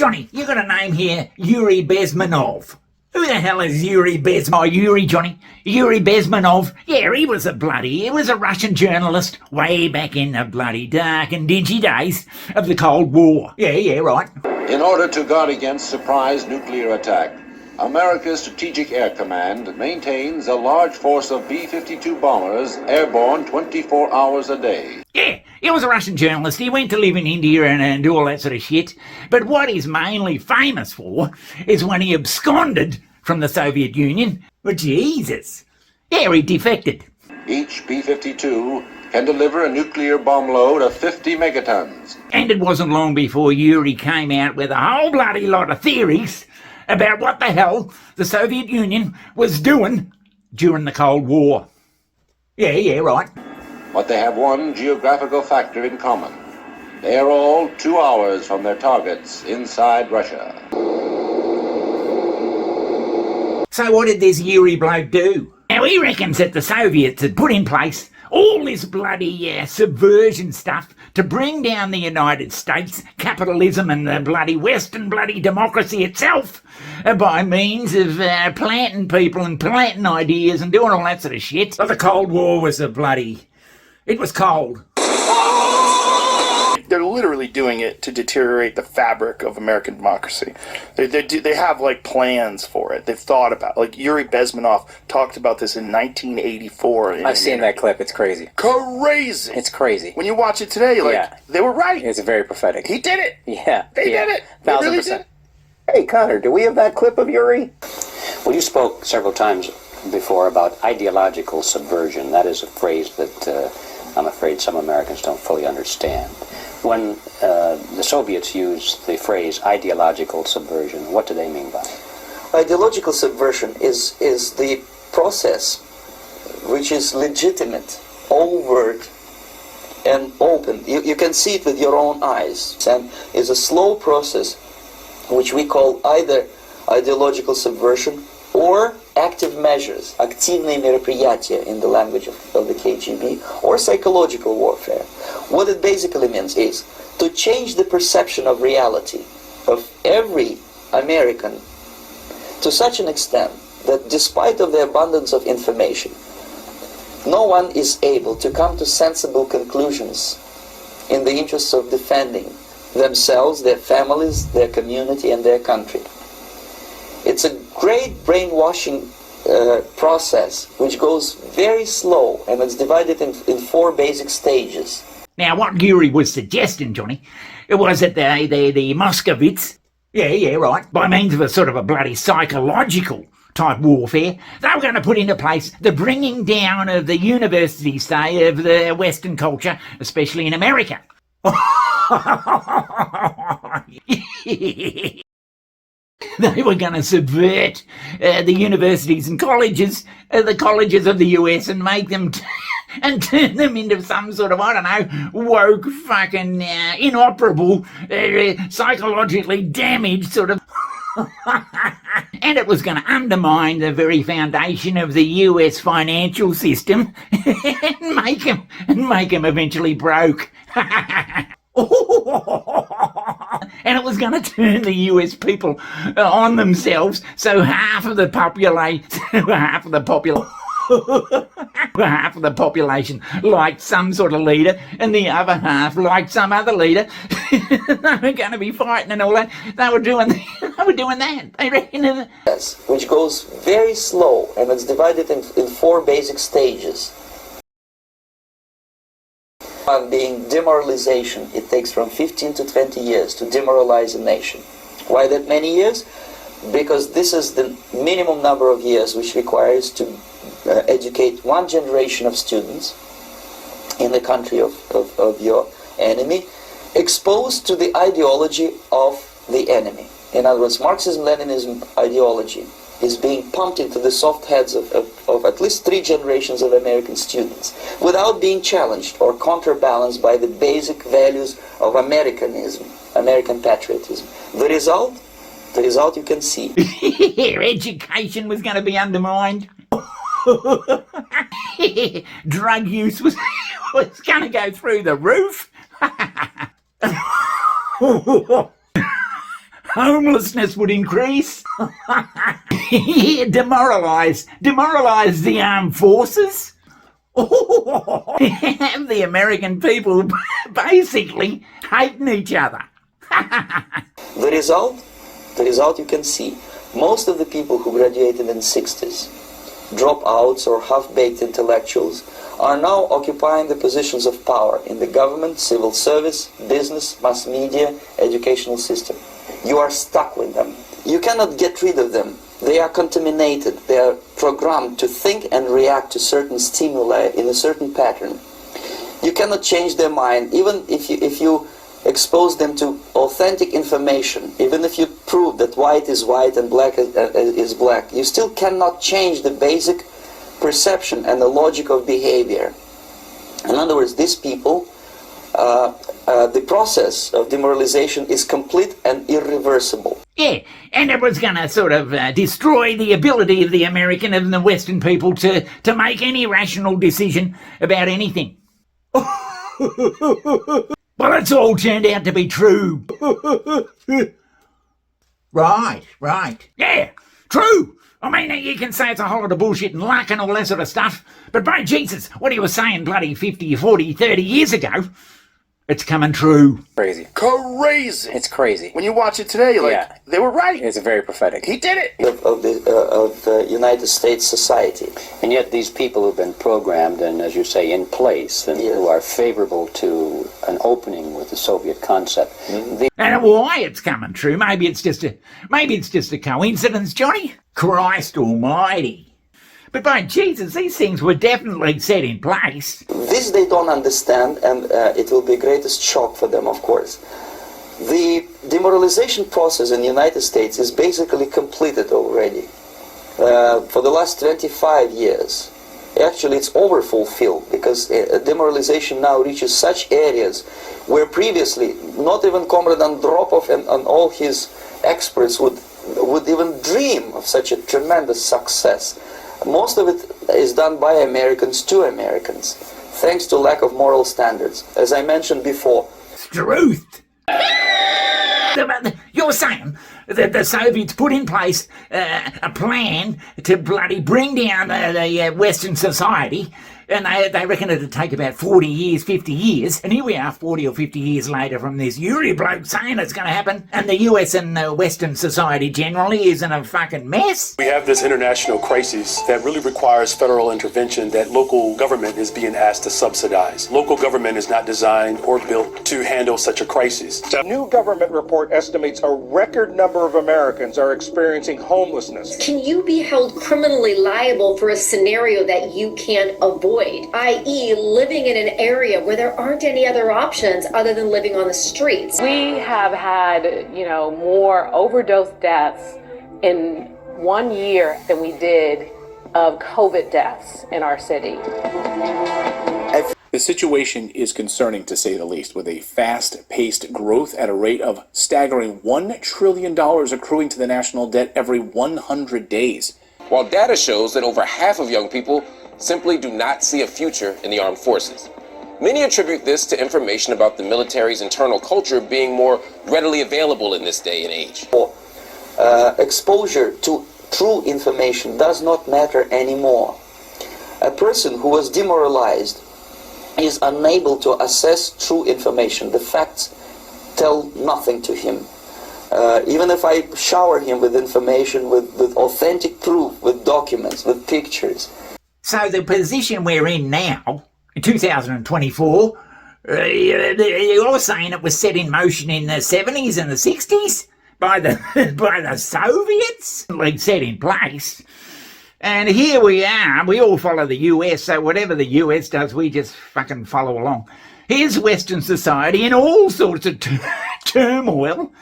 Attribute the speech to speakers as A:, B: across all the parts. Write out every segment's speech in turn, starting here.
A: Johnny, you got a name here, Yuri Bezmenov. Who the hell is Yuri Bezmenov? Oh, Yuri, Johnny. Yuri Bezmenov. Yeah, he was a Russian journalist way back in the bloody dark and dingy days of the Cold War. Yeah, right.
B: In order to guard against surprise nuclear attack, America's Strategic Air Command maintains a large force of B-52 bombers airborne 24 hours a day.
A: Yeah, he was a Russian journalist. He went to live in India and do all that sort of shit. But what he's mainly famous for is when he absconded from the Soviet Union. But Jesus, yeah, he defected.
B: Each B-52 can deliver a nuclear bomb load of 50 megatons.
A: And it wasn't long before Yuri came out with a whole bloody lot of theories about what the hell the Soviet Union was doing during the Cold War. Yeah, right.
B: But they have one geographical factor in common. They are all 2 hours from their targets inside Russia.
A: So what did this Yuri bloke do? Now he reckons that the Soviets had put in place all this bloody subversion stuff to bring down the United States, capitalism and the bloody Western bloody democracy itself by means of planting people and planting ideas and doing all that sort of shit. But the Cold War was it was cold.
C: They're literally doing it to deteriorate the fabric of American democracy. They have like plans for it. They've thought about it. Like Yuri Bezmenov talked about this in 1984.
D: I've seen that clip. It's crazy.
C: Crazy.
D: It's crazy.
C: When you watch it today, they were right.
D: It's very prophetic.
C: He did it.
D: Yeah.
C: They did it. They really did.
E: Hey, Connor, do we have that clip of Yuri?
F: Well, you spoke several times before about ideological subversion. That is a phrase that I'm afraid some Americans don't fully understand. When the Soviets used the phrase ideological subversion, what do they mean by it?
E: Ideological subversion is the process which is legitimate, overt, and open. You can see it with your own eyes. And it's a slow process which we call either ideological subversion or active measures, активные мероприятия in the language of the KGB, or psychological warfare. What it basically means is to change the perception of reality of every American to such an extent that despite of the abundance of information, no one is able to come to sensible conclusions in the interests of defending themselves, their families, their community, and their country. It's a great brainwashing process which goes very slow, and it's divided in 4 basic stages.
A: Now, what Yuri was suggesting, Johnny, it was that the Moscovites, yeah, right, by means of a sort of a bloody psychological type warfare, they were going to put into place the bringing down of the universities, say, of the Western culture, especially in America. They were going to subvert the universities and colleges, the colleges of the US, and make them and turn them into some sort of, I don't know, woke, fucking inoperable, psychologically damaged sort of. And it was going to undermine the very foundation of the US financial system and make them eventually broke. And it was going to turn the US people on themselves, so half of the population liked some sort of leader, and the other half liked some other leader. They were going to be fighting and all that. They were doing that. They reckon.
E: Yes, which goes very slow, and it's divided in 4 basic stages. One being demoralization. It takes from 15 to 20 years to demoralize a nation. Why that many years? Because this is the minimum number of years which requires to educate 1 generation of students in the country of your enemy, exposed to the ideology of the enemy. In other words, Marxism-Leninism ideology is being pumped into the soft heads of at least 3 generations of American students without being challenged or counterbalanced by the basic values of Americanism, American patriotism. The result you can see.
A: Education was going to be undermined. Drug use was going to go through the roof. homelessness would increase. Demoralise the armed forces. Have the American people basically hating each other.
E: The result you can see. Most of the people who graduated in the 60s, dropouts or half-baked intellectuals, are now occupying the positions of power in the government, civil service, business, mass media, educational system. You are stuck with them. You cannot get rid of them. They are contaminated. They are programmed to think and react to certain stimuli in a certain pattern. You cannot change their mind, even if you expose them to authentic information, even if you prove that white is white and black is black. You still cannot change the basic perception and the logic of behavior. In other words, these people, the process of demoralization is complete and irreversible.
A: Yeah, and it was going to sort of destroy the ability of the American and the Western people to make any rational decision about anything. Well, it's all turned out to be true. Right. Yeah, true. I mean, you can say it's a whole lot of bullshit and luck and all that sort of stuff, but by Jesus, what he was saying bloody 50, 40, 30 years ago, it's coming true.
D: Crazy.
C: Crazy.
D: It's crazy.
C: When you watch it today, like,
D: Yeah.
C: they were right.
D: It's very prophetic.
C: He did it.
E: Of the United States society.
F: And yet these people who've been programmed and, as you say, in place and
E: Yes.
F: who are favorable to an opening with the Soviet concept,
A: And why it's coming true? Maybe it's just a coincidence, Johnny. Christ Almighty! But by Jesus, these things were definitely set in place.
E: This they don't understand, and it will be greatest shock for them, of course. The demoralization process in the United States is basically completed already. For the last 25 years. Actually, it's overfulfilled, because demoralization now reaches such areas where previously not even Comrade Andropov and all his experts would even dream of such a tremendous success. Most of it is done by Americans to Americans, thanks to lack of moral standards. As I mentioned before,
A: Truth. You're saying that the Soviets put in place a plan to bloody bring down the Western society, and they reckon it'd take about 40 years, 50 years, and here we are 40 or 50 years later from this Yuri bloke saying it's going to happen, and the US and Western society generally is in a fucking mess?
G: We have this international crisis that really requires federal intervention that local government is being asked to subsidize. Local government is not designed or built to handle such a crisis.
H: A new government report estimates a record number of Americans are experiencing homelessness.
I: Can you be held criminally liable for a scenario that you can't avoid, i.e. living in an area where there aren't any other options other than living on the streets?
J: We have had, more overdose deaths in 1 year than we did of COVID deaths in our city.
K: The situation is concerning, to say the least, with a fast-paced growth at a rate of staggering $1 trillion accruing to the national debt every 100 days.
L: While data shows that over half of young people simply do not see a future in the armed forces. Many attribute this to information about the military's internal culture being more readily available in this day and age.
E: Exposure to true information does not matter anymore. A person who was demoralized is unable to assess true information. The facts tell nothing to him. Even if I shower him with information, with authentic proof, with documents, with pictures.
A: So the position we're in now, in 2024, you're saying it was set in motion in the 70s and the 60s by the Soviets? Like set in place. And here we are, we all follow the US, so whatever the US does, we just fucking follow along. Here's Western society in all sorts of turmoil,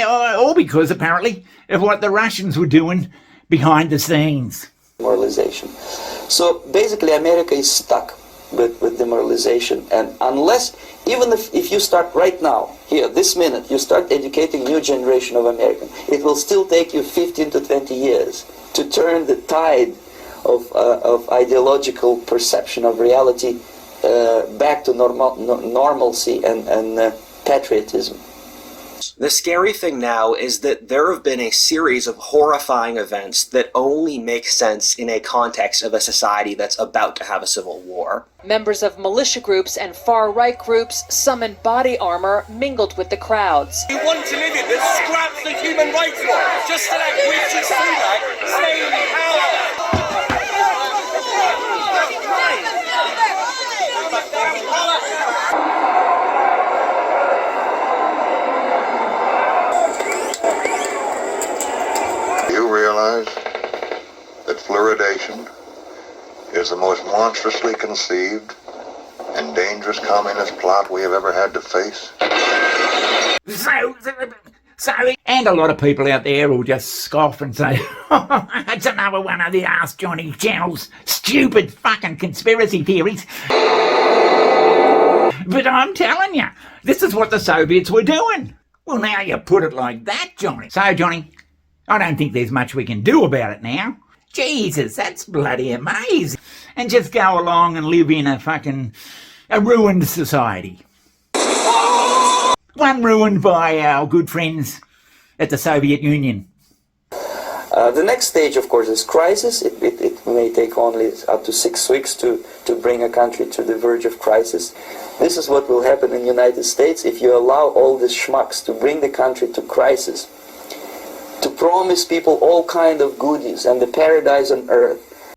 A: all because apparently of what the Russians were doing behind the scenes.
E: Demoralization. So basically America is stuck with demoralization, and unless, even if you start right now, here, this minute, you start educating new generation of Americans, it will still take you 15 to 20 years to turn the tide of ideological perception of reality back to normalcy and patriotism.
M: The scary thing now is that there have been a series of horrifying events that only make sense in a context of a society that's about to have a civil war.
N: Members of militia groups and far-right groups summoned body armor mingled with the crowds.
O: We want to live it that scraps the human rights law, just to let Richard Sunak stay in power.
P: You realize that fluoridation is the most monstrously conceived and dangerous communist plot we have ever had to face?
A: So, and a lot of people out there will just scoff and say, oh, it's another one of the Ask Johnny channel's stupid fucking conspiracy theories. But I'm telling you, this is what the Soviets were doing. Well, now you put it like that, Johnny. So, Johnny, I don't think there's much we can do about it now. Jesus, that's bloody amazing. And just go along and live in a ruined society. One ruined by our good friends at the Soviet Union.
E: The next stage, of course, is crisis. It may take only up to 6 weeks to bring a country to the verge of crisis. This is what will happen in the United States if you allow all these schmucks to bring the country to crisis, to promise people all kind of goodies and the paradise on earth.